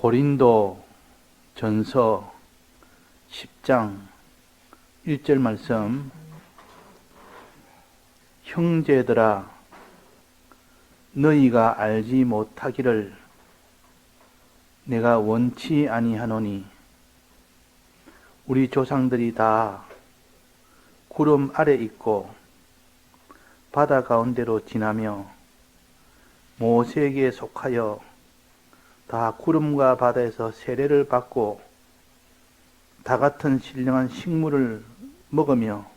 고린도 전서 10장 1절 말씀. 형제들아, 너희가 알지 못하기를 내가 원치 아니하노니 우리 조상들이 다 구름 아래 있고 바다 가운데로 지나며 모세에게 속하여 다 구름과 바다에서 세례를 받고 다 같은 신령한 식물을 먹으며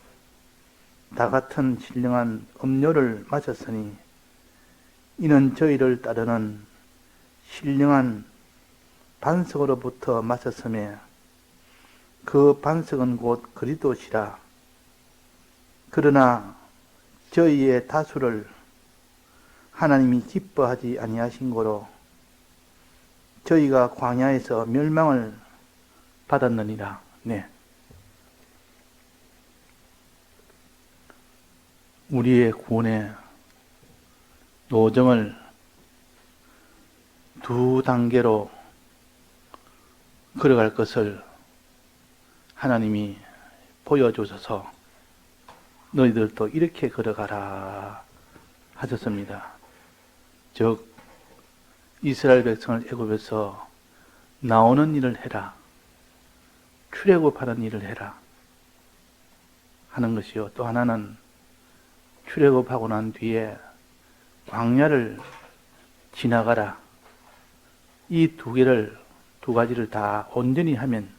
다 같은 신령한 음료를 마셨으니 이는 저희를 따르는 신령한 반석으로부터 마셨으며 그 반석은 곧 그리스도시라. 그러나 저희의 다수를 하나님이 기뻐하지 아니하신 고로 저희가 광야에서 멸망을 받았느니라. 네. 우리의 구원의 노정을 두 단계로 걸어갈 것을 하나님이 보여주셔서 너희들도 이렇게 걸어가라 하셨습니다. 즉 이스라엘 백성을 애굽에서 나오는 일을 해라, 출애굽하는 일을 해라 하는 것이요. 또 하나는 출애굽하고 난 뒤에 광야를 지나가라. 이 두 가지를 다 온전히 하면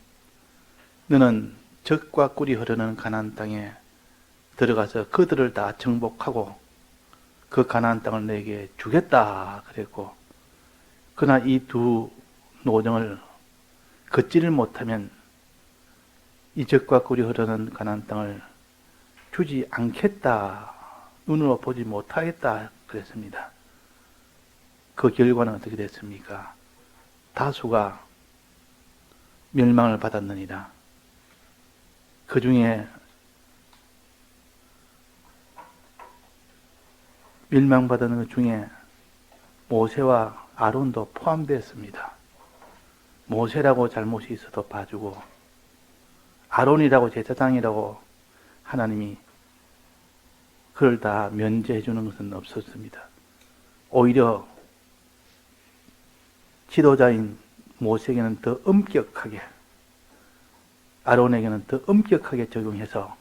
너는 젖과 꿀이 흐르는 가나안 땅에 들어가서 그들을 다 정복하고 그 가나안 땅을 너에게 주겠다 그랬고, 그러나 이 두 노정을 걷지를 못하면 이 젖과 꿀이 흐르는 가나안 땅을 주지 않겠다, 눈으로 보지 못하겠다 그랬습니다. 그 결과는 어떻게 됐습니까? 다수가 멸망을 받았느니라. 그 중에 멸망받은 것 중에 모세와 아론도 포함되었습니다. 모세라고 잘못이 있어도 봐주고 아론이라고 제사장이라고 하나님이 그걸 다 면제해 주는 것은 없었습니다. 오히려 지도자인 모세에게는 더 엄격하게, 아론에게는 더 엄격하게 적용해서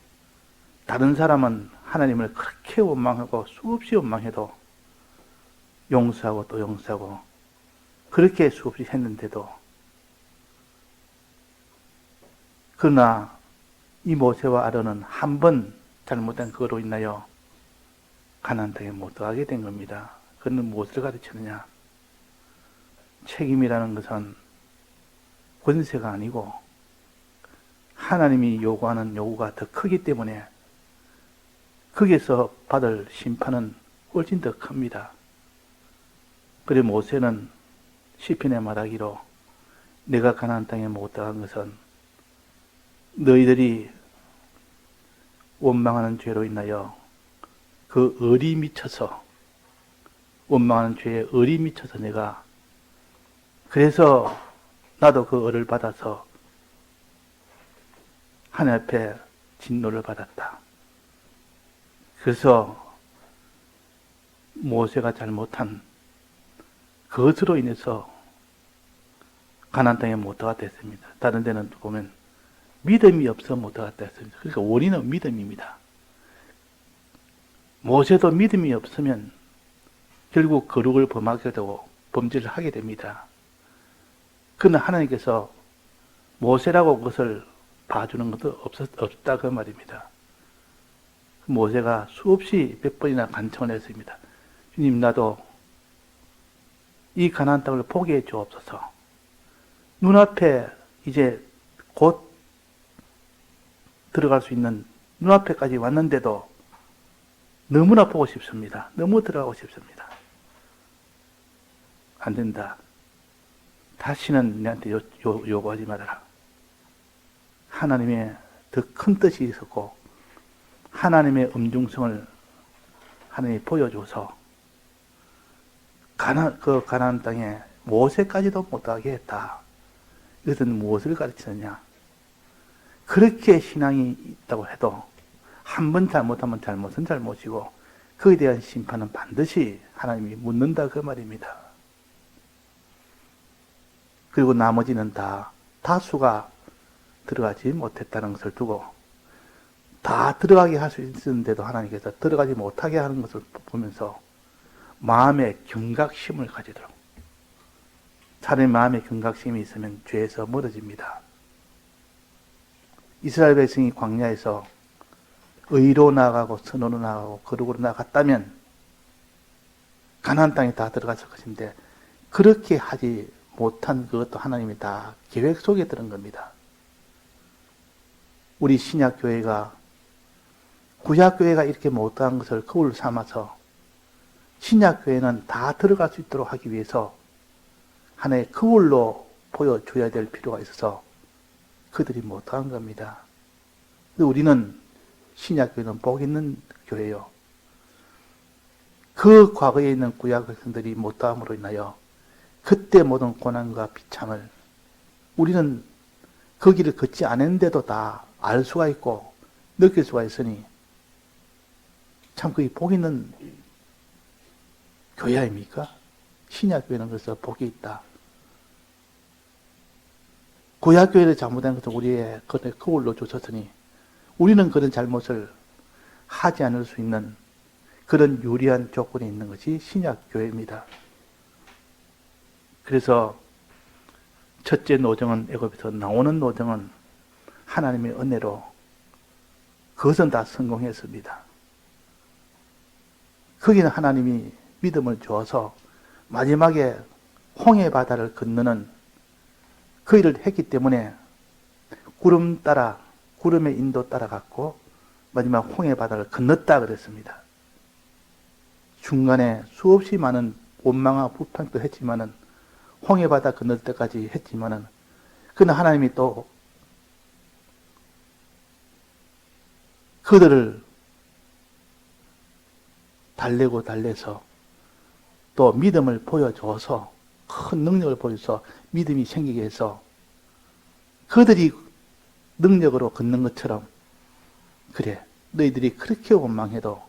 다른 사람은 하나님을 그렇게 원망하고 수없이 원망해도 용서하고 또 용서하고 그렇게 수없이 했는데도, 그러나 이 모세와 아론은 한 번 잘못한 그거로 인하여 가나안 땅에 못 들어가게 된 겁니다. 그는 무엇을 가르치느냐? 책임이라는 것은 권세가 아니고 하나님이 요구하는 요구가 더 크기 때문에 거기에서 받을 심판은 훨씬 더 큽니다. 그리고 모세는 시편에 말하기로 내가 가나안 땅에 못 들어간 것은 너희들이 원망하는 죄로 인하여 그 의리 미쳐서, 원망하는 죄에 의리 미쳐서 내가, 그래서 나도 그 의를 받아서 하나님 앞에 진노를 받았다. 그래서 모세가 잘못한 그것으로 인해서 가나안 땅에 못 들어갔다 했습니다. 다른 데는 보면 믿음이 없어 못 들어갔다 했습니다. 그러니까 원인은 믿음입니다. 모세도 믿음이 없으면 결국 거룩을 범하게 되고 범죄를 하게 됩니다. 그러나 하나님께서 모세라고 그것을 봐주는 것도 없다 그 말입니다. 모세가 수없이 몇 번이나 간청을 했습니다. 주님, 나도 이 가나안 땅을 포기해 주옵소서. 눈앞에 이제 곧 들어갈 수 있는 눈앞에까지 왔는데도 너무나 보고 싶습니다. 너무 들어가고 싶습니다. 안 된다. 다시는 내한테 요구하지 말아라. 하나님의 더 큰 뜻이 있었고 하나님의 엄중성을 하나님이 보여줘서 가나안 땅에 모세까지도 못하게 했다. 이것은 무엇을 가르치느냐? 그렇게 신앙이 있다고 해도 한 번 잘못하면 잘못은 잘못이고 그에 대한 심판은 반드시 하나님이 묻는다 그 말입니다. 그리고 나머지는 다 다수가 들어가지 못했다는 것을 두고 다 들어가게 할 수 있었는데도 하나님께서 들어가지 못하게 하는 것을 보면서 마음의 경각심을 가지도록. 사람의 마음의 경각심이 있으면 죄에서 멀어집니다. 이스라엘 백성이 광야에서 의로 나가고 선으로 나가고 거룩으로 나갔다면 가나안 땅에 다 들어갔을 것인데 그렇게 하지 못한 그것도 하나님이 다 계획 속에 들은 겁니다. 우리 신약교회가 구약교회가 이렇게 못한 것을 거울 삼아서 신약교회는 다 들어갈 수 있도록 하기 위해서 하나의 거울로 보여줘야 될 필요가 있어서 그들이 못한 겁니다. 우리는 신약교회는 복 있는 교회요. 그 과거에 있는 구약 백성들이 못함으로 인하여 그때 모든 고난과 비참을 우리는 그 길을 걷지 않았는데도 다 알 수가 있고 느낄 수가 있으니 참 그게 복 있는 교회 아닙니까? 신약교회는 그래서 복이 있다. 구약교회를 잘못한 것은 우리의 거울로 주셨으니 우리는 그런 잘못을 하지 않을 수 있는 그런 유리한 조건이 있는 것이 신약교회입니다. 그래서 첫째 노정은 애굽에서 나오는 노정은 하나님의 은혜로 그것은 다 성공했습니다. 거기는 하나님이 믿음을 주어서 마지막에 홍해 바다를 건너는 그 일을 했기 때문에 구름의 인도 따라갔고 마지막 홍해 바다를 건넜다 그랬습니다. 중간에 수없이 많은 원망과 불평도 했지만은 홍해 바다 건널 때까지 했지만은 그는 하나님이 또 그들을 달래서 또 믿음을 보여줘서 큰 능력을 보여서 믿음이 생기게 해서 그들이 능력으로 걷는 것처럼 그래 너희들이 그렇게 원망해도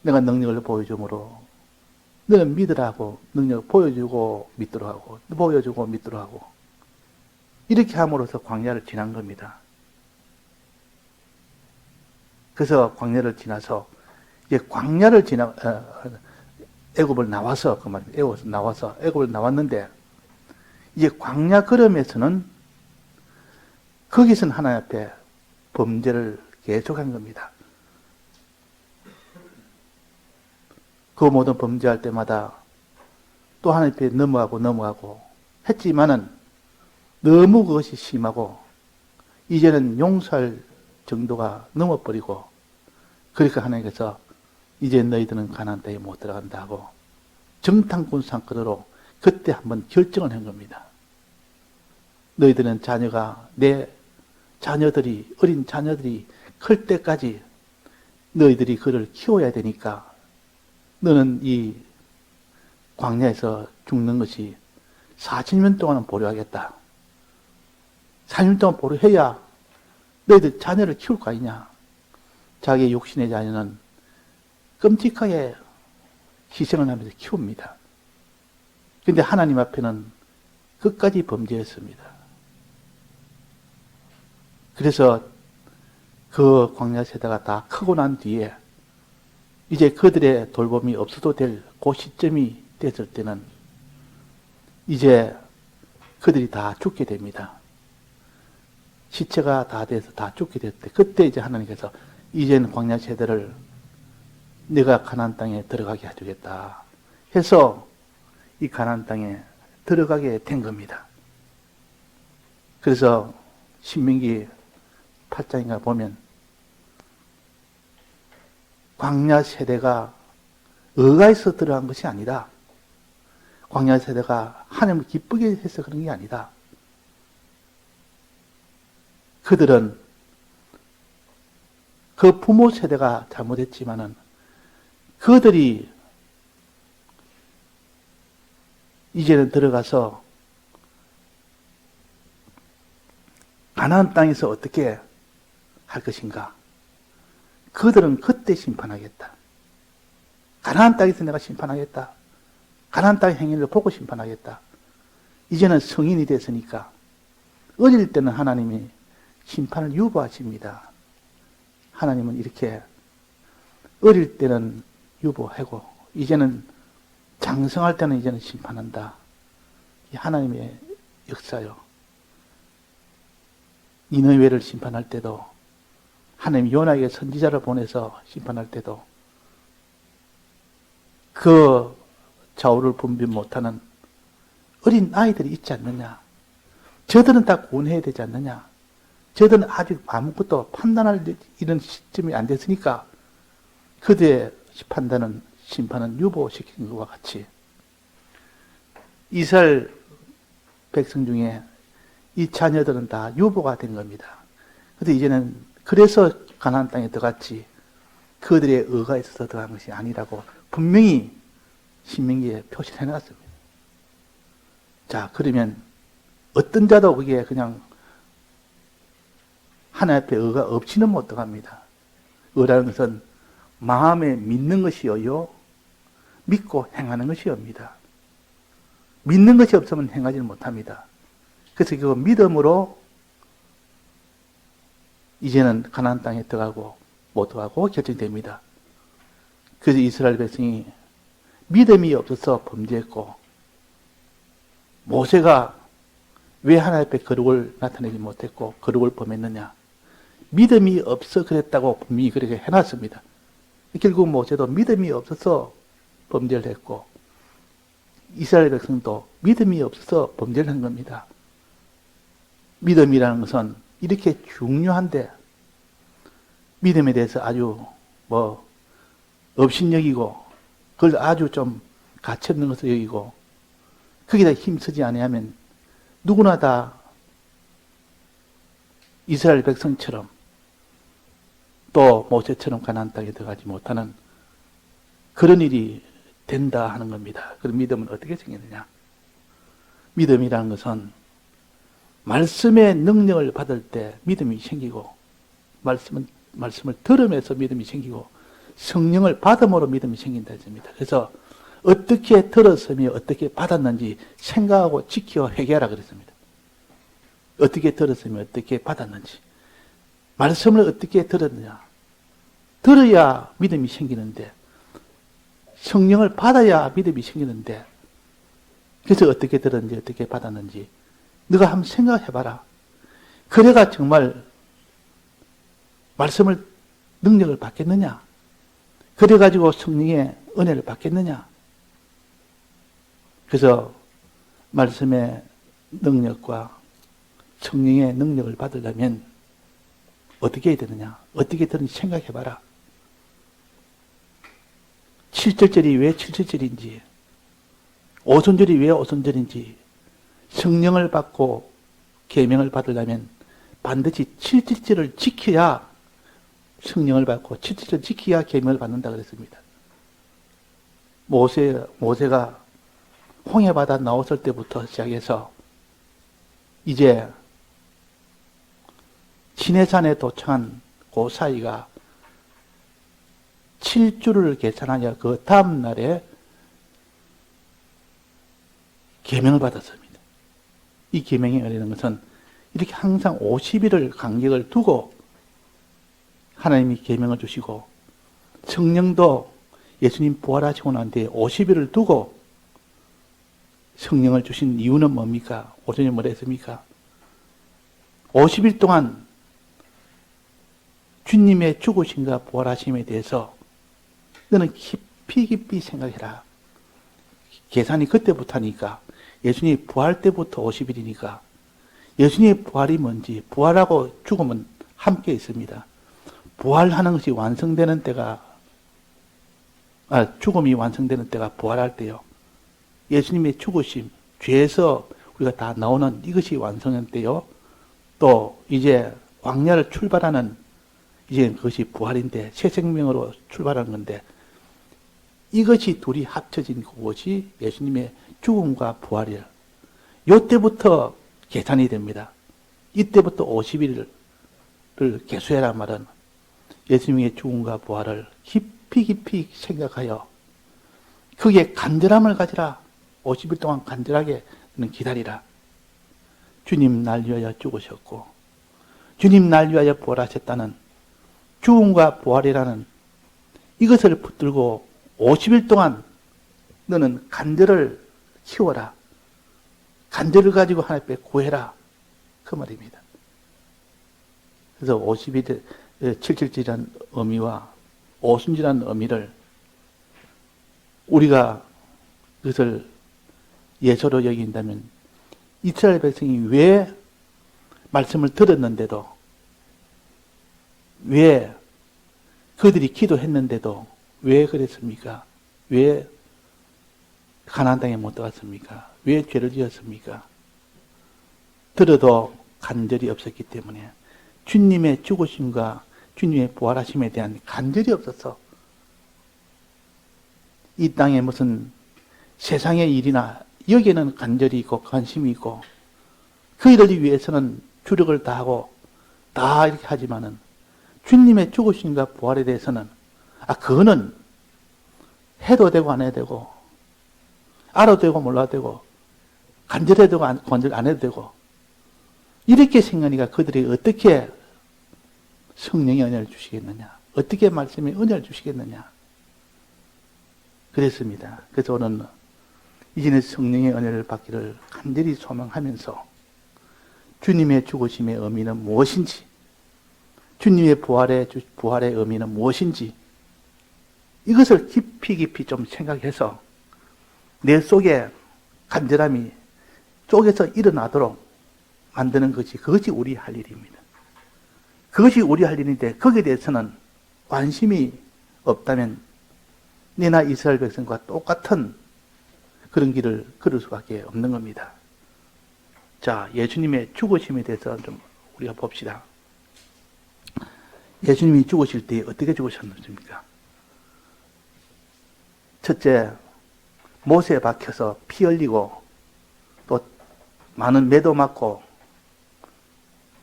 내가 능력을 보여주므로 너는 믿으라고 능력을 보여주고 믿도록 하고 보여주고 믿도록 하고 이렇게 함으로써 광야를 지난 겁니다. 그래서 광야를 지나서 이제 광야를 애굽을 나와서 그 말입니다. 애굽을 나왔는데 이제 광야 걸음에서는 거기서는 하나님 앞에 범죄를 계속한 겁니다. 그 모든 범죄할 때마다 또 하나님 앞에 넘어가고 했지만은 너무 그것이 심하고 이제는 용서할 정도가 넘어버리고 그러니까 하나님께서 이제 너희들은 가나안 땅에 못 들어간다 하고 정탐꾼상권으로 그때 한번 결정을 한 겁니다. 너희들은 어린 자녀들이 클 때까지 너희들이 그를 키워야 되니까 너는 이 광야에서 죽는 것이 40년 동안은 보류하겠다. 40년 동안 보류해야 너희들 자녀를 키울 거 아니냐. 자기 육신의 자녀는 끔찍하게 희생을 하면서 키웁니다. 그런데 하나님 앞에는 끝까지 범죄했습니다. 그래서 그 광야 세대가 다 크고 난 뒤에 이제 그들의 돌봄이 없어도 될 그 시점이 됐을 때는 이제 그들이 다 죽게 됩니다. 시체가 다 돼서 다 죽게 됐을 때 그때 이제 하나님께서 이제는 광야 세대를 내가 가나안 땅에 들어가게 해주겠다 해서 이 가나안 땅에 들어가게 된 겁니다. 그래서 신명기 8장인가 보면 광야 세대가 의가에서 들어간 것이 아니다. 광야 세대가 하나님을 기쁘게 해서 그런 게 아니다. 그들은 그 부모 세대가 잘못했지만은 그들이 이제는 들어가서 가나안 땅에서 어떻게 할 것인가? 그들은 그때 심판하겠다. 가나안 땅에서 내가 심판하겠다. 가나안 땅의 행위를 보고 심판하겠다. 이제는 성인이 됐으니까 어릴 때는 하나님이 심판을 유보하십니다. 하나님은 이렇게 어릴 때는 유보하고 이제는 장성할 때는 이제는 심판한다. 이 하나님의 역사요. 니느웨를 심판할 때도 하나님 요나에게 선지자를 보내서 심판할 때도 그 좌우를 분별 못하는 어린 아이들이 있지 않느냐. 저들은 다 구원해야 되지 않느냐. 저들은 아직 아무것도 판단할 이런 시점이 안 됐으니까 그들의 판단은 심판은 유보시킨 것과 같이 이스라엘 백성 중에 이 자녀들은 다 유보가 된 겁니다. 그런데 이제는 그래서 가나안 땅에 들어갔지 그들의 의가 있어서 들어간 것이 아니라고 분명히 신명기에 표시를 해놨습니다. 자, 그러면 어떤 자도 그게 그냥 하나님 앞에 의가 없이는 못 들어갑니다. 의라는 것은 마음에 믿는 것이요 믿고 행하는 것이옵니다. 믿는 것이 없으면 행하지는 못합니다. 그래서 그 믿음으로 이제는 가나안 땅에 들어가고 못 들어가고 결정됩니다. 그래서 이스라엘 백성이 믿음이 없어서 범죄했고 모세가 왜 하나님 앞에 거룩을 나타내지 못했고 거룩을 범했느냐. 믿음이 없어 그랬다고 분명히 그렇게 해놨습니다. 결국 모세도 믿음이 없어서 범죄를 했고 이스라엘 백성도 믿음이 없어서 범죄를 한 겁니다. 믿음이라는 것은 이렇게 중요한데 믿음에 대해서 아주 업신여기고 그걸 아주 좀 가치없는 것을 여기고 거기다 힘쓰지 아니하면 누구나 다 이스라엘 백성처럼 또 모세처럼 가나안 땅에 들어가지 못하는 그런 일이 된다 하는 겁니다. 그럼 믿음은 어떻게 생기느냐? 믿음이라는 것은 말씀의 능력을 받을 때 믿음이 생기고 말씀을 들으면서 믿음이 생기고 성령을 받음으로 믿음이 생긴다 했습니다. 그래서 어떻게 들었으며 어떻게 받았는지 생각하고 지켜 회개하라 그랬습니다. 어떻게 들었으며 어떻게 받았는지 말씀을 어떻게 들었느냐. 들어야 믿음이 생기는데 성령을 받아야 믿음이 생기는데 그래서 어떻게 들었는지 어떻게 받았는지 너가 한번 생각해봐라. 그래가 정말 말씀을 능력을 받겠느냐? 그래가지고 성령의 은혜를 받겠느냐? 그래서 말씀의 능력과 성령의 능력을 받으려면 어떻게 해야 되느냐? 어떻게 되는지 생각해봐라. 7절절이 왜 7절절인지, 오순절이 왜 오순절인지, 성령을 받고 계명을 받으려면 반드시 7절절을 지켜야 성령을 받고 7절절 지켜야 계명을 받는다 그랬습니다. 모세가 홍해바다 나왔을 때부터 시작해서 이제 시내산에 도착한 그 사이가 7주를 계산하냐 그 다음 날에 계명을 받았습니다. 이 계명이 이라는 것은 이렇게 항상 50일을 간격을 두고 하나님이 계명을 주시고 성령도 예수님 부활하시고 난 뒤에 50일을 두고 성령을 주신 이유는 뭡니까? 오전에 뭐라 했습니까? 50일 동안 주님의 죽으심과 부활하심에 대해서 너는 깊이 생각해라. 계산이 그때부터 하니까 예수님이 부활 때부터 50일이니까 예수님의 부활이 뭔지 부활하고 죽음은 함께 있습니다. 부활하는 것이 완성되는 때가 죽음이 완성되는 때가 부활할 때요. 예수님의 죽으심, 죄에서 우리가 다 나오는 이것이 완성된 때요. 또 이제 광야를 출발하는 이제 그것이 부활인데 새 생명으로 출발하는 건데 이것이 둘이 합쳐진 것이 예수님의 죽음과 부활이에요. 이때부터 계산이 됩니다. 이때부터 50일을 계수해라 말은 예수님의 죽음과 부활을 깊이 깊이 생각하여 그게 간절함을 가지라. 50일 동안 간절하게 기다리라. 주님 날 위하여 죽으셨고 주님 날 위하여 부활하셨다는 죽음과 부활이라는 이것을 붙들고 50일 동안 너는 간절을 키워라. 간절을 가지고 하나님 앞에 구해라. 그 말입니다. 그래서 50일, 777이라는 의미와 오순절이라는 의미를 우리가 그것을 예서로 여긴다면 이스라엘 백성이 왜 말씀을 들었는데도 왜 그들이 기도했는데도 왜 그랬습니까? 왜 가나안 땅에 못 들어갔습니까? 왜 죄를 지었습니까? 들어도 간절이 없었기 때문에 주님의 죽으심과 주님의 부활하심에 대한 간절이 없어서 이 땅에 무슨 세상의 일이나 여기에는 간절이 있고 관심이 있고 그 일을 위해서는 주력을 다하고 다 이렇게 하지만은 주님의 죽으심과 부활에 대해서는 그거는 해도 되고 안 해도 되고 알아도 되고 몰라도 되고 간절해도 되고 간절 안 해도 되고 이렇게 생각하니까 그들이 어떻게 성령의 은혜를 주시겠느냐, 어떻게 말씀의 은혜를 주시겠느냐 그랬습니다. 그래서 오늘 이제는 성령의 은혜를 받기를 간절히 소망하면서 주님의 죽으심의 의미는 무엇인지, 주님의 부활의 의미는 무엇인지 이것을 깊이 깊이 좀 생각해서 내 속에 간절함이 속에서 일어나도록 만드는 것이 그것이 우리 할 일입니다. 그것이 우리 할 일인데 거기에 대해서는 관심이 없다면 내나 이스라엘 백성과 똑같은 그런 길을 걸을 수밖에 없는 겁니다. 자, 예수님의 죽으심에 대해서 좀 우리가 봅시다. 예수님이 죽으실 때 어떻게 죽으셨습니까? 첫째, 못에 박혀서 피 흘리고 또 많은 매도 맞고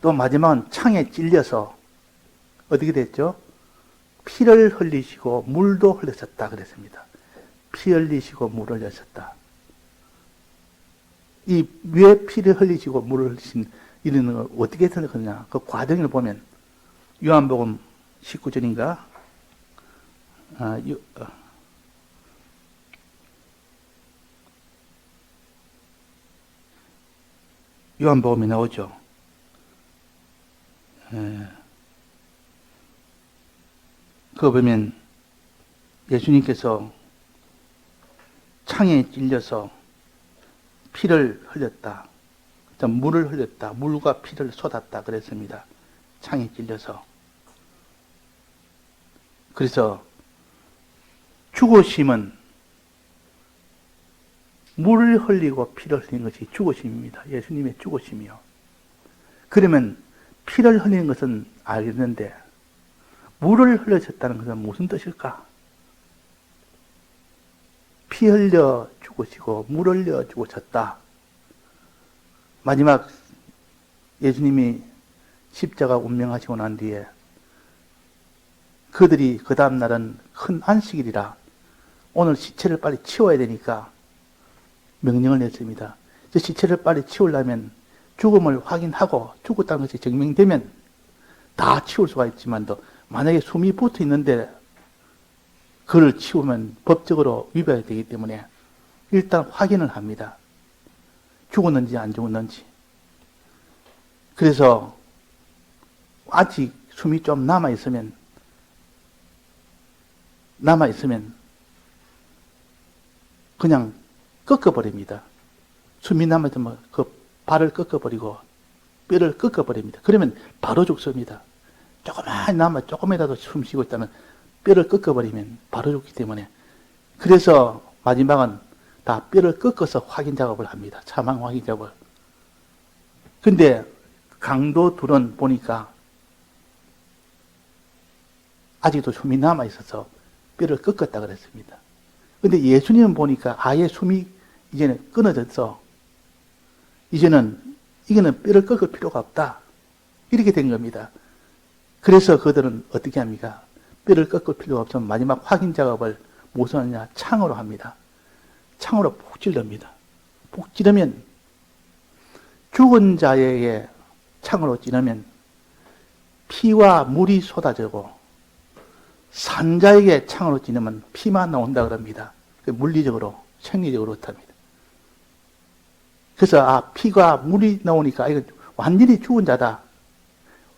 또 마지막은 창에 찔려서 어떻게 됐죠? 피를 흘리시고 물도 흘렸었다 그랬습니다. 피 흘리시고 물을 흘렸었다. 이 왜 피를 흘리시고 물을 흘리신 이런 걸 어떻게 생각하느냐? 그 과정을 보면 요한복음 19절인가? 요한복음에 나오죠. 그거 보면 예수님께서 창에 찔려서 피를 흘렸다. 물을 흘렸다. 물과 피를 쏟았다 그랬습니다. 창에 찔려서. 그래서 죽으심은 물을 흘리고 피를 흘리는 것이 죽으심입니다. 예수님의 죽으심이요. 그러면 피를 흘리는 것은 알겠는데 물을 흘리셨다는 것은 무슨 뜻일까? 피 흘려 죽으시고 물 흘려 죽으셨다. 마지막 예수님이 십자가 운명하시고 난 뒤에 그들이 그 다음 날은 큰 안식일이라 오늘 시체를 빨리 치워야 되니까 명령을 냈습니다. 저 시체를 빨리 치우려면 죽음을 확인하고 죽었다는 것이 증명되면 다 치울 수가 있지만도 만약에 숨이 붙어 있는데 그를 치우면 법적으로 위배가 되기 때문에 일단 확인을 합니다. 죽었는지 안 죽었는지. 그래서 아직 숨이 좀 남아있으면 그냥 꺾어버립니다. 숨이 남아있으면 그 발을 꺾어버리고 뼈를 꺾어버립니다. 그러면 바로 죽습니다. 조금만 남아 조금이라도 숨 쉬고 있다면 뼈를 꺾어버리면 바로 죽기 때문에 그래서 마지막은 다 뼈를 꺾어서 확인 작업을 합니다. 사망 확인 작업을. 근데 강도 둘은 보니까 아직도 숨이 남아있어서 뼈를 꺾었다 그랬습니다. 근데 예수님은 보니까 아예 숨이 이제는 끊어졌어. 이거는 뼈를 꺾을 필요가 없다. 이렇게 된 겁니다. 그래서 그들은 어떻게 합니까? 뼈를 꺾을 필요가 없으면 마지막 확인 작업을 무엇을 하느냐? 창으로 합니다. 창으로 푹 찌릅니다. 푹 찌르면 죽은 자에게 창으로 찌르면 피와 물이 쏟아지고 산 자에게 창으로 찌르면 피만 나온다 그럽니다. 물리적으로, 생리적으로 그렇답니다. 그래서 피가 물이 나오니까 이거 완전히 죽은 자다.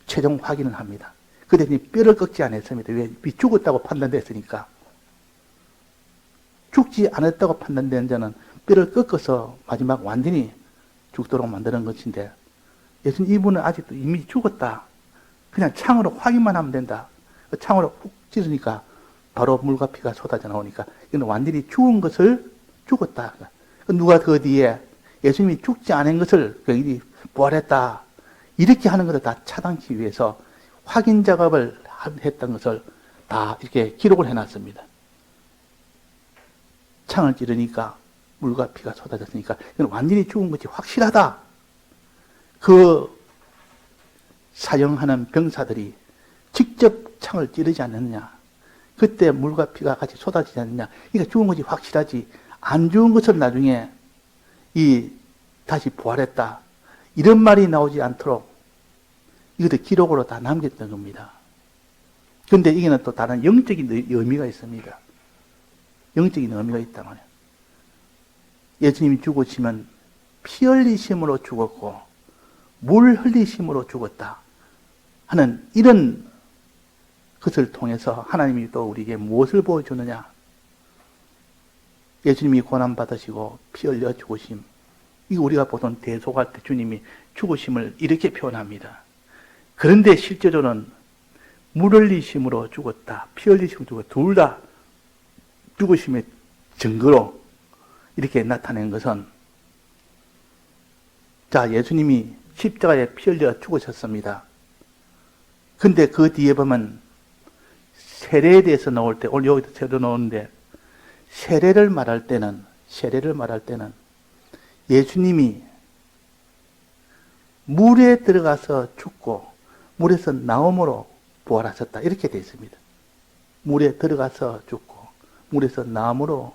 최종 확인을 합니다. 그때 뼈를 꺾지 않았습니다. 왜? 죽었다고 판단됐으니까. 죽지 않았다고 판단된 자는 뼈를 꺾어서 마지막 완전히 죽도록 만드는 것인데, 예수님 이분은 아직도 이미 죽었다. 그냥 창으로 확인만 하면 된다. 창으로 푹 찌르니까 바로 물과 피가 쏟아져 나오니까 이건 완전히 죽은 것을 죽었다. 누가 그 뒤에 예수님이 죽지 않은 것을 부활했다. 이렇게 하는 것을 다 차단하기 위해서 확인 작업을 했던 것을 다 이렇게 기록을 해놨습니다. 창을 찌르니까 물과 피가 쏟아졌으니까 이건 완전히 죽은 것이 확실하다. 그 사용하는 병사들이 직접 창을 찌르지 않느냐. 그때 물과 피가 같이 쏟아지지 않느냐. 그러니까 죽은 것이 확실하지. 안 죽은 것을 나중에 다시 부활했다. 이런 말이 나오지 않도록 이것도 기록으로 다 남겼던 겁니다. 그런데 이게는 또 다른 영적인 의미가 있습니다. 영적인 의미가 있단 말이에요. 예수님이 죽으시면 피 흘리심으로 죽었고 물 흘리심으로 죽었다 하는 이런 것을 통해서 하나님이 또 우리에게 무엇을 보여주느냐. 예수님이 고난받으시고 피 흘려 죽으심. 이거 우리가 보통 대속할 때 주님이 죽으심을 이렇게 표현합니다. 그런데 실제로는 물 흘리심으로 죽었다. 피 흘리심으로 죽었다. 둘 다 죽으심의 증거로 이렇게 나타낸 것은, 자, 예수님이 십자가에 피 흘려 죽으셨습니다. 근데 그 뒤에 보면 세례에 대해서 나올 때, 오늘 여기도 세례 나오는데, 세례를 말할 때는 예수님이 물에 들어가서 죽고 물에서 나옴으로 부활하셨다. 이렇게 되어 있습니다. 물에 들어가서 죽고 물에서 나옴으로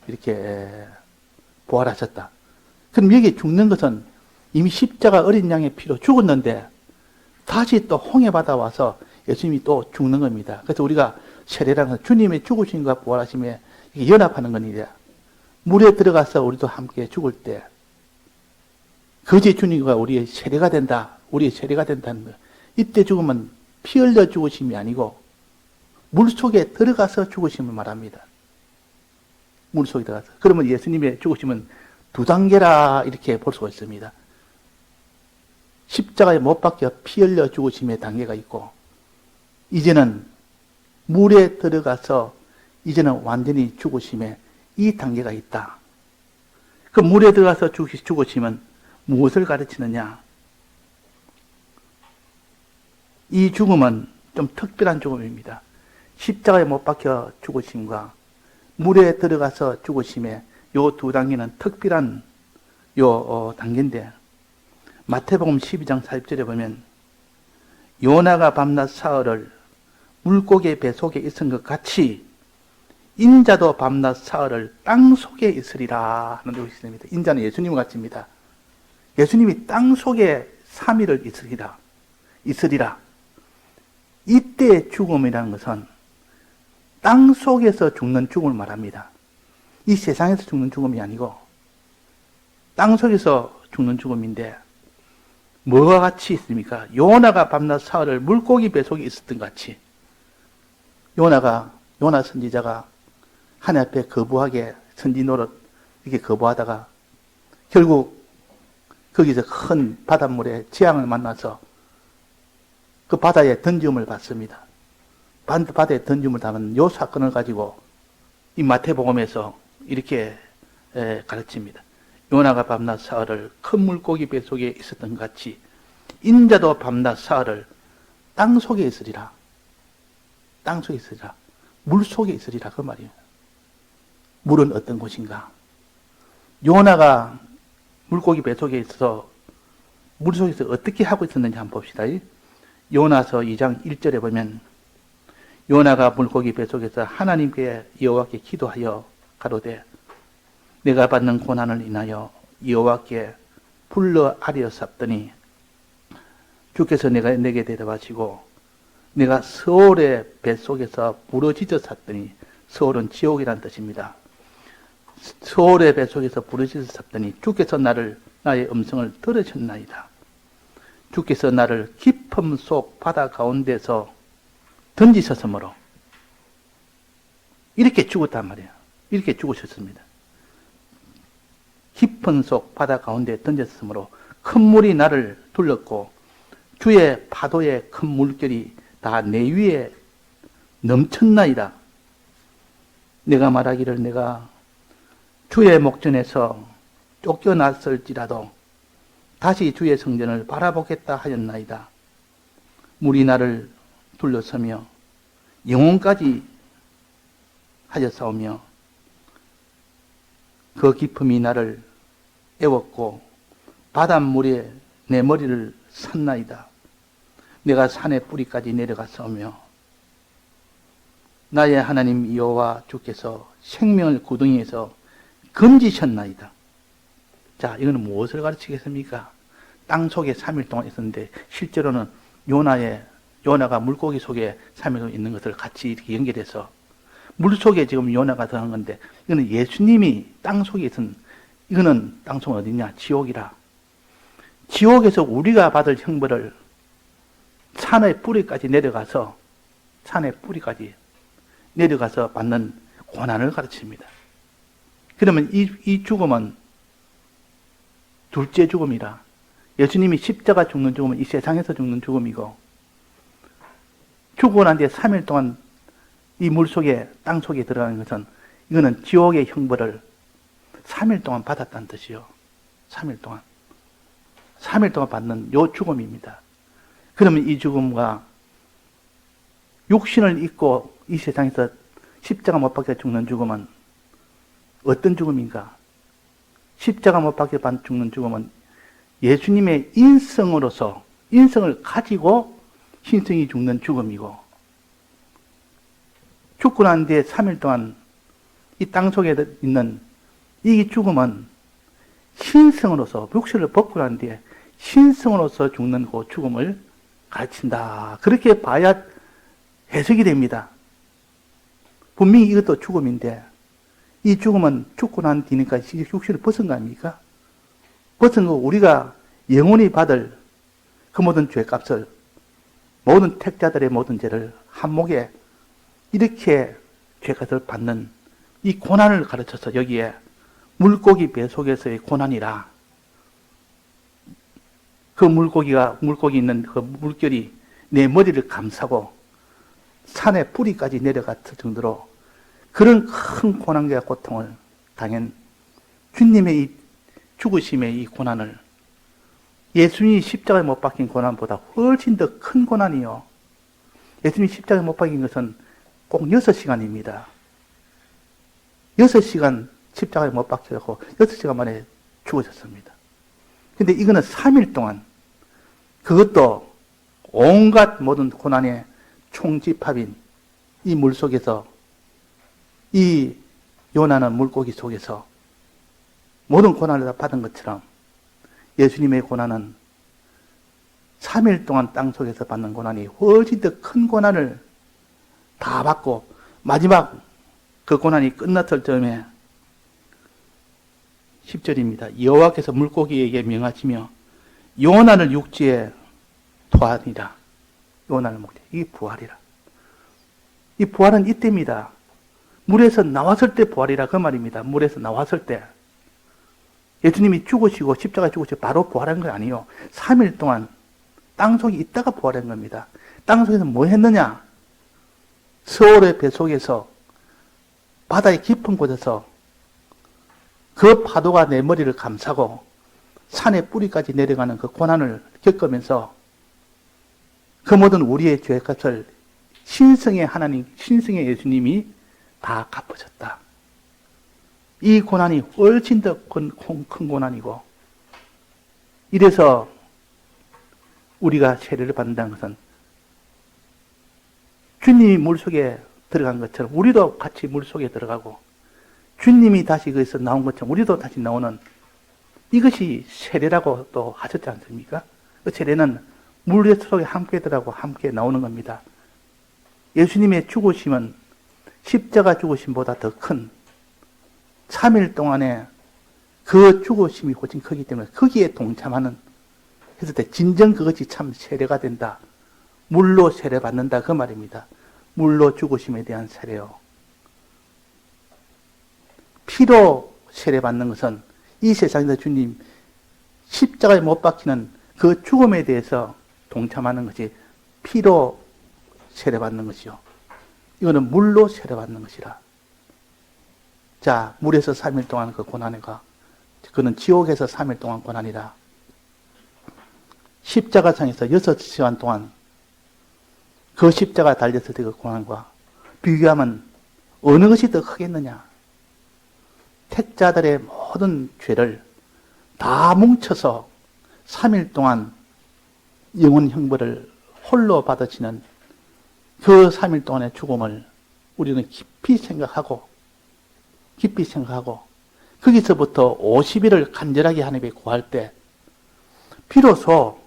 이렇게 부활하셨다. 그럼 여기 죽는 것은 이미 십자가 어린 양의 피로 죽었는데 다시 또 홍해바다 와서 예수님이 또 죽는 겁니다. 그래서 우리가 세례라는 주님의 죽으심과 부활하심에 연합하는 겁니다. 물에 들어가서 우리도 함께 죽을 때 그제 주님과 우리의 세례가 된다. 우리의 세례가 된다는 거예요. 이때 죽으면 피 흘려 죽으심이 아니고 물 속에 들어가서 죽으심을 말합니다. 물 속에 들어가서. 그러면 예수님의 죽으심은 두 단계라 이렇게 볼 수가 있습니다. 십자가에 못 박혀 피 흘려 죽으심의 단계가 있고, 이제는 물에 들어가서 이제는 완전히 죽으심의 이 단계가 있다. 그 물에 들어가서 죽으심은 무엇을 가르치느냐? 이 죽음은 좀 특별한 죽음입니다. 십자가에 못 박혀 죽으심과 물에 들어가서 죽으심의 요 두 단계는 특별한 단계인데, 마태복음 12장 40절에 보면 요나가 밤낮 사흘을 물고기의 배 속에 있은 것 같이 인자도 밤낮 사흘을 땅 속에 있으리라 하는 것이 있습니다. 인자는 예수님과 같습니다. 예수님이 땅 속에 3일을 있으리라. 이때의 죽음이라는 것은 땅 속에서 죽는 죽음을 말합니다. 이 세상에서 죽는 죽음이 아니고 땅 속에서 죽는 죽음인데, 뭐가 같이 있습니까? 요나가 밤낮 사흘을 물고기 배 속에 있었던 것 같이, 요나 선지자가 하나님 앞에 거부하게 선지 노릇 이렇게 거부하다가 결국 거기서 큰 바닷물에 재앙을 만나서 그 바다에 던짐을 받습니다. 바다에 던짐을 당한 요 사건을 가지고 이 마태복음에서 이렇게 가르칩니다. 요나가 밤낮 사흘을 큰 물고기 배 속에 있었던 것 같이 인자도 밤낮 사흘을 땅 속에 있으리라. 땅 속에 있으리라. 물 속에 있으리라. 그 말이에요. 물은 어떤 곳인가? 요나가 물고기 뱃속에 있어서 물속에서 어떻게 하고 있었는지 한번 봅시다. 요나서 2장 1절에 보면 요나가 물고기 뱃속에서 하나님께 여호와께 기도하여 가로되 내가 받는 고난을 인하여 여호와께 불러 아뢰었사더니 주께서 내게 대답하시고 내가 서울의 뱃속에서 부러지져 샀더니 서울은 지옥이라는 뜻입니다. 서울의 뱃속에서 부러지져 샀더니 주께서 나의 음성을 들으셨나이다. 주께서 나를 깊음 속 바다 가운데서 던지셨으므로 이렇게 죽었단 말이에요. 이렇게 죽으셨습니다. 깊은 속 바다 가운데 던졌으므로 큰 물이 나를 둘렀고 주의 파도의 큰 물결이 다 내 위에 넘쳤나이다. 내가 말하기를 내가 주의 목전에서 쫓겨났을지라도 다시 주의 성전을 바라보겠다 하였나이다. 물이 나를 둘러서며 영혼까지 하였사오며 그 깊음이 나를 애웠고 바닷물에 내 머리를 샀나이다. 내가 산의 뿌리까지 내려갔사오며 나의 하나님 여호와 주께서 생명을 구덩이에서 건지셨나이다. 자, 이거는 무엇을 가르치겠습니까? 땅 속에 3일 동안 있었는데 실제로는 요나가 물고기 속에 3일 동안 있는 것을 같이 이렇게 연결해서 물 속에 지금 요나가 들어간 건데 이거는 예수님이 땅 속에 있은 이거는 땅 속은 어디냐? 지옥이라. 지옥에서 우리가 받을 형벌을 산의 뿌리까지 내려가서 받는 고난을 가르칩니다. 그러면 이 죽음은 둘째 죽음이라. 예수님이 십자가 죽는 죽음은 이 세상에서 죽는 죽음이고 죽고 난 뒤에 3일 동안 이 물 속에 땅 속에 들어가는 것은 이거는 지옥의 형벌을 3일 동안 받았다는 뜻이요. 3일 동안 받는 요 죽음입니다. 그러면 이 죽음과 육신을 입고 이 세상에서 십자가 못 박혀 죽는 죽음은 어떤 죽음인가? 십자가 못 박혀 죽는 죽음은 예수님의 인성을 가지고 신성이 죽는 죽음이고 죽고 난 뒤에 3일 동안 이 땅 속에 있는 이 죽음은 신성으로서 육신을 벗고 난 뒤에 신성으로서 죽는 그 죽음을 가르친다. 그렇게 봐야 해석이 됩니다. 분명히 이것도 죽음인데 이 죽음은 죽고 난 뒤니까 육신을 벗은 거 아닙니까? 벗은 거 우리가 영원히 받을 그 모든 죄값을 모든 택자들의 모든 죄를 한 목에 이렇게 죄값을 받는 이 고난을 가르쳐서 여기에 물고기 배 속에서의 고난이라 그 물고기 있는 그 물결이 내 머리를 감싸고 산의 뿌리까지 내려갔을 정도로 그런 큰 고난과 고통을 당한 주님의 이 죽으심의 이 고난을 예수님이 십자가에 못 박힌 고난보다 훨씬 더 큰 고난이요. 예수님이 십자가에 못 박힌 것은 꼭 6시간입니다. 6시간 십자가에 못 박혀서 6시간 만에 죽으셨습니다. 근데 이거는 3일 동안 그것도 온갖 모든 고난의 총집합인 이 물 속에서 이 요나는 물고기 속에서 모든 고난을 다 받은 것처럼 예수님의 고난은 3일 동안 땅 속에서 받는 고난이 훨씬 더 큰 고난을 다 받고 마지막 그 고난이 끝났을 즈음에 10절입니다. 여호와께서 물고기에게 명하시며 요나를 육지에 토하니라. 요나를 먹되 이게 부활이라. 이 부활은 이때입니다. 물에서 나왔을 때 부활이라 그 말입니다. 물에서 나왔을 때. 예수님이 죽으시고 십자가에 죽으시고 바로 부활한 건 아니에요. 3일 동안 땅속에 있다가 부활한 겁니다. 땅속에서 뭐 했느냐? 서울의 뱃속에서 바다의 깊은 곳에서 그 파도가 내 머리를 감싸고 산의 뿌리까지 내려가는 그 고난을 겪으면서 그 모든 우리의 죄값을 신성의 하나님, 신성의 예수님이 다 갚으셨다. 이 고난이 훨씬 더 큰 고난이고, 이래서 우리가 세례를 받는다는 것은 주님이 물속에 들어간 것처럼 우리도 같이 물속에 들어가고, 주님이 다시 거기서 나온 것처럼 우리도 다시 나오는, 이것이 세례라고 또 하셨지 않습니까? 그 세례는 물 속에 함께 들어가고 함께 나오는 겁니다. 예수님의 죽으심은 십자가 죽으심보다 더 큰 3일 동안에 그 죽으심이 훨씬 크기 때문에 거기에 동참하는, 했을 때 진정 그것이 참 세례가 된다. 물로 세례 받는다 그 말입니다. 물로 죽으심에 대한 세례요. 피로 세례 받는 것은 이 세상에서 주님 십자가에 못 박히는 그 죽음에 대해서 동참하는 것이 피로 세례 받는 것이요. 이거는 물로 세례 받는 것이라. 자, 물에서 3일 동안 그 고난이가, 그는 지옥에서 3일 동안 고난이라. 십자가상에서 6시간 동안 그 십자가 달렸을 때 그 고난과 비교하면 어느 것이 더 크겠느냐? 택자들의 모든 죄를 다 뭉쳐서 3일 동안 영원 형벌을 홀로 받으시는 그 3일 동안의 죽음을 우리는 깊이 생각하고 거기서부터 50일을 간절하게 하나님께 구할 때 비로소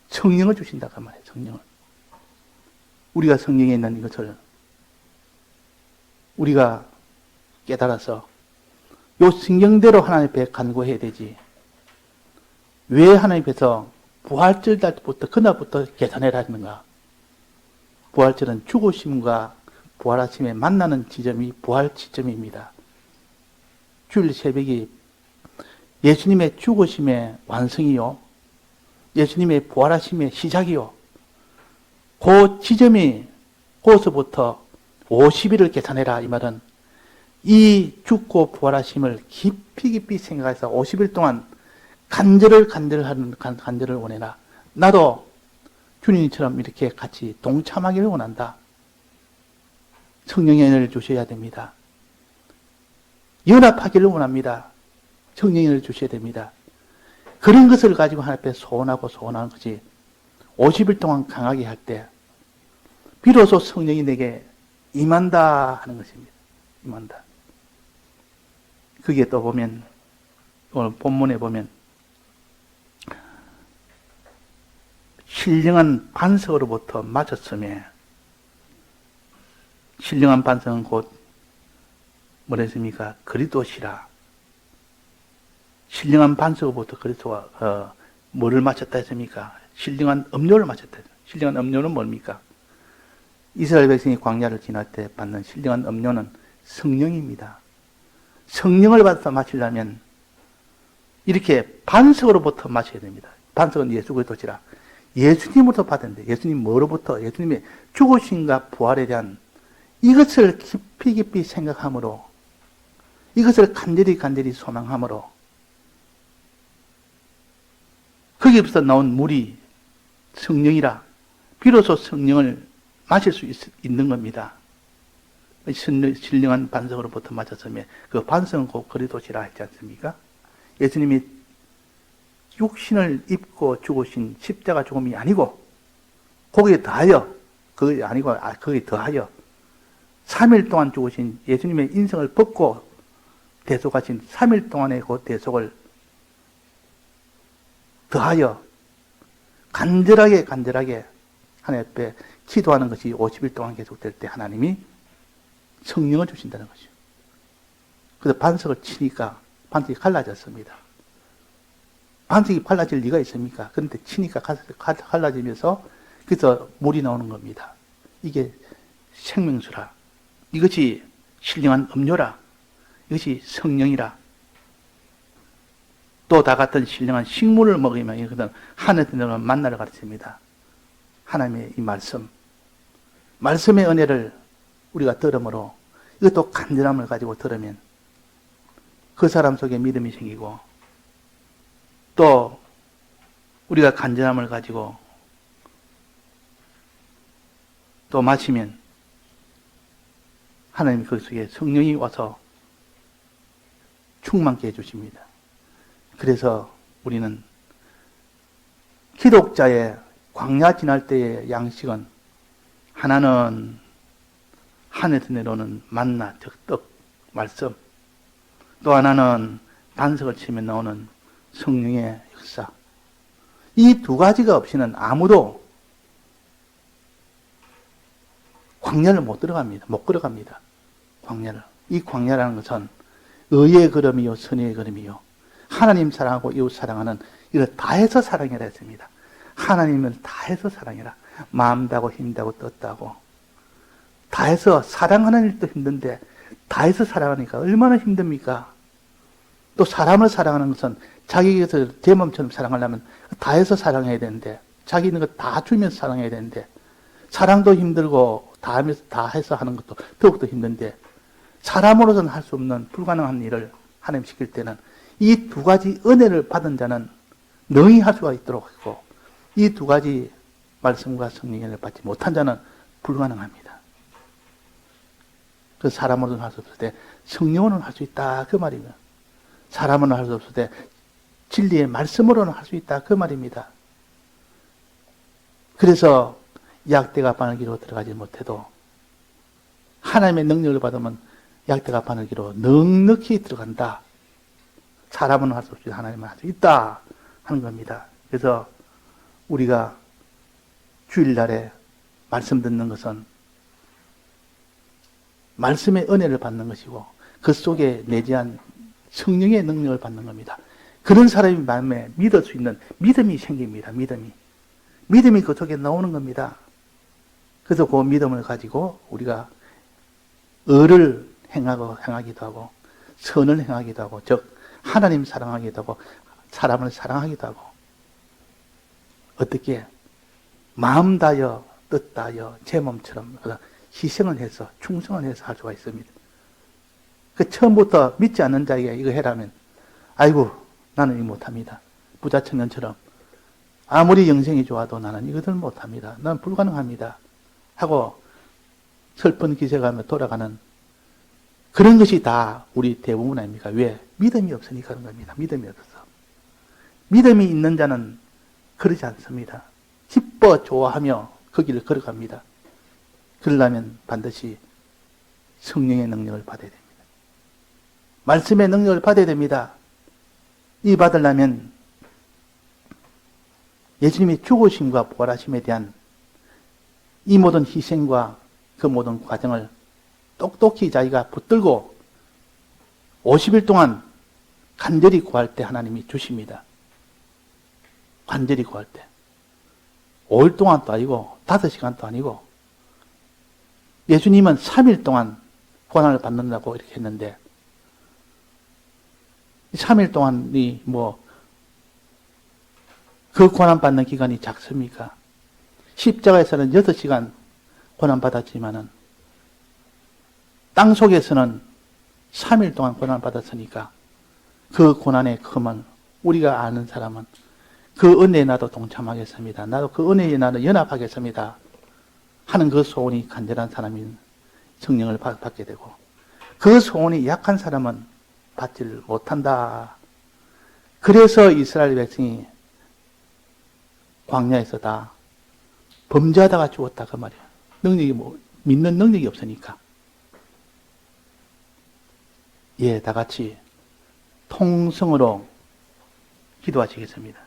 성령을 주신다 그 말이에요. 성령을. 우리가 성령에 있는 이것을 우리가 깨달아서 요 성경대로 하나님 앞에 간구해야 되지. 왜 하나님 앞에서 부활절 날부터 그날부터 계산해라 했는가? 부활절은 죽으심과 부활하심에 만나는 지점이 부활 지점입니다. 주일 새벽이 예수님의 죽으심의 완성이요, 예수님의 부활하심의 시작이요. 그 지점이 거기서부터 50일을 계산해라 이 말은 이 죽고 부활하심을 깊이 생각해서 50일 동안 간절을 원해라. 나도 주님처럼 이렇게 같이 동참하기를 원한다. 성령의 은혜를 주셔야 됩니다. 연합하기를 원합니다. 성령의 은혜를 주셔야 됩니다. 그런 것을 가지고 하나님 앞에 소원하는 것이 50일 동안 강하게 할 때 비로소 성령이 내게 임한다 하는 것입니다. 임한다. 그게 또 보면 오늘 본문에 보면 신령한 반석으로부터 맞았음에, 신령한 반석은 곧 뭐랬습니까? 그리스도시라. 신령한 반석으로부터 그리스도가 뭐를 맞췄다 했습니까? 신령한 음료를 맞췄다 했습니다. 신령한 음료는 뭡니까? 이스라엘 백성이 광야를 지날 때 받는 신령한 음료는 성령입니다. 성령을 받아서 마시려면 이렇게 반석으로부터 마셔야 됩니다. 반석은 예수 그리스도시라. 예수님으로부터 받았는데, 예수님 뭐로부터? 예수님의 죽으심과 부활에 대한 이것을 깊이 생각함으로, 이것을 간절히 소망함으로 거기에서 나온 물이 성령이라. 비로소 성령을 마실 수 있는 겁니다. 신령한 반석으로부터 맞았으면 그 반석은 곧 그리스도시라 했지 않습니까? 예수님이 육신을 입고 죽으신 십자가 죽음이 아니고 거기에 더하여, 그게 아니고 거기에 더하여 3일 동안 죽으신 예수님의 인성을 벗고 대속하신 3일 동안의 그 대속을 더하여 간절하게 하나님 앞에 기도하는 것이 50일 동안 계속될 때 하나님이 성령을 주신다는 것이죠. 그래서 반석을 치니까 반석이 갈라졌습니다. 반석이 갈라질 리가 있습니까? 그런데 치니까 갈라지면서 그래서 물이 나오는 겁니다. 이게 생명수라. 이것이 신령한 음료라. 이것이 성령이라. 또 다 같은 신령한 식물을 먹으면 이것은 하늘에서 내려오는 만나를 가르칩니다. 하나님의 이 말씀의 은혜를 우리가 들음으로 이것도 간절함을 가지고 들으면 그 사람 속에 믿음이 생기고, 또 우리가 간절함을 가지고 또 마시면 하나님이 그 속에 성령이 와서 충만케 해주십니다. 그래서 우리는 기독자의 광야 지날 때의 양식은 하나는 하늘에서 내려오는 만나, 즉 떡, 말씀, 또 하나는 반석을 치며 나오는 성령의 역사. 이 두 가지가 없이는 아무도 광야를 못 걸어갑니다. 광야를. 이 광야라는 것은 의의 걸음이요, 선의 걸음이요. 하나님 사랑하고 이웃 사랑하는 이걸 다해서 사랑해라 했습니다. 하나님을 다해서 사랑해라. 마음 다고 힘 다고 뜻 다고. 다해서 사랑하는 일도 힘든데 다해서 사랑하니까 얼마나 힘듭니까? 또 사람을 사랑하는 것은 자기에게서 제 몸처럼 사랑하려면 다해서 사랑해야 되는데 자기 있는 거 다 주면서 사랑해야 되는데 사랑도 힘들고 다 해서 하는 것도 더욱더 힘든데 사람으로서는 할 수 없는 불가능한 일을 하나님 시킬 때는 이 두 가지 은혜를 받은 자는 능히 할 수가 있도록 하고 이 두 가지 말씀과 성령의 은혜를 받지 못한 자는 불가능합니다. 그 사람으로는 할 수 없을 때 성령으로는 할 수 있다 그 말이에요. 사람으로는 할 수 없을 때 진리의 말씀으로는 할 수 있다 그 말입니다. 그래서 약대가 바늘기로 들어가지 못해도 하나님의 능력을 받으면 약대가 바늘기로 넉넉히 들어간다. 사람은 할 수 없이 하나님은 할 수 있다 하는 겁니다. 그래서 우리가 주일날에 말씀 듣는 것은 말씀의 은혜를 받는 것이고 그 속에 내재한 성령의 능력을 받는 겁니다. 그런 사람이 마음에 믿을 수 있는 믿음이 생깁니다. 믿음이 그 속에 나오는 겁니다. 그래서 그 믿음을 가지고 우리가 의를 행하기도 하고 선을 행하기도 하고 즉 하나님 사랑하기도 하고 사람을 사랑하기도 하고 어떻게 마음 다여 뜻 다여 제 몸처럼 희생을 해서 충성을 해서 할 수가 있습니다. 그 처음부터 믿지 않는 자에게 이거 해라면 아이고 나는 이거 못합니다. 부자 청년처럼 아무리 영생이 좋아도 나는 이것을 못합니다. 나는 불가능합니다. 하고 슬픈 기색하며 돌아가는 그런 것이 다 우리 대부분 아닙니까? 왜? 믿음이 없으니까 그런 겁니다. 믿음이 없어서. 믿음이 있는 자는 그러지 않습니다. 기뻐 좋아하며 그 길을 걸어갑니다. 그러려면 반드시 성령의 능력을 받아야 됩니다. 말씀의 능력을 받아야 됩니다. 이 받으려면 예수님의 죽으심과 부활하심에 대한 이 모든 희생과 그 모든 과정을 똑똑히 자기가 붙들고 50일 동안 간절히 구할 때 하나님이 주십니다. 간절히 구할 때. 5일 동안도 아니고 5시간도 아니고 예수님은 3일 동안 고난을 받는다고 이렇게 했는데 3일 동안이 그 고난받는 기간이 작습니까? 십자가에서는 6시간 고난받았지만은 땅 속에서는 3일 동안 고난받았으니까 그 고난의 금은 우리가 아는 사람은 그 은혜에 나도 동참하겠습니다. 나도 그 은혜에 나도 연합하겠습니다. 하는 그 소원이 간절한 사람이 성령을 받게 되고 그 소원이 약한 사람은 받지를 못한다. 그래서 이스라엘 백성이 광야에서 다 범죄하다가 죽었다 그 말이야. 믿는 능력이 없으니까. 다 같이 통성으로 기도하시겠습니다.